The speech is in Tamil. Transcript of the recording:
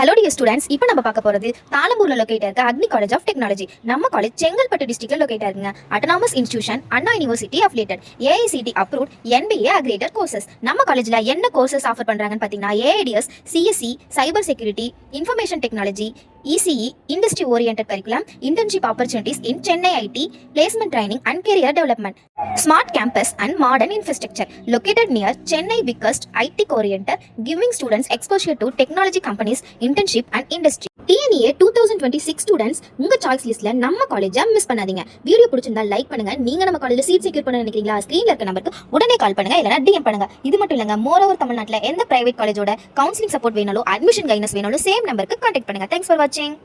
Hello dear students, இப்போ நம்ம பார்க்க போறது தாளம்பூர்ல லொகேட் இருக்க அக்னி காலேஜ் ஆஃப் டெக்னாலஜி. நம்ம காலேஜ் செங்கல்பட்டு டிஸ்ட்ரிக்ட்ல லொகேட் இருக்குங்க. Autonomous institution, Anna university affiliated, AICTE approved MBA accredited courses. நம்ம காலேஜ்ல என்ன கோர்சஸ் ஆஃபர் பண்றாங்கன்னு பாத்தீங்கன்னா AIDS, CSE, cyber security, information technology, ECE, industry oriented curriculum, internship opportunities in Chennai IT, placement training and career development. Smart campus and modern infrastructure located near Chennai biggest IT core center, giving students exposure to technology companies, internship and industry. TNA 2026 students உங்க சாய்ஸ் லிஸ்ட்ல நம்ம காலேஜை மிஸ் பண்ணாதீங்க. வீடியோ பிடிச்சிருந்தா லைக் பண்ணுங்க. நீங்க நம்ம காலேஜ்ல சீட் செக்யூர் பண்ண நினைக்கிறீங்களா? ஸ்கிரீன்ல இருக்க நம்பருக்கு உடனே கால் பண்ணுங்க, இல்லனா DM பண்ணுங்க. இது மட்டும் இல்லங்க, மோரோவர் தமிழ்நாட்டுல எந்த பிரைவேட் காலேஜோட கவுன்சிலிங் சப்போர்ட் வேணாலும், அட்மிஷன் கைடன்ஸ் வேணாலும் சேம் நம்பருக்கு கான்டாக்ட் பண்ணுங்க. தேங்க்ஸ் ஃபார் வாட்சிங்.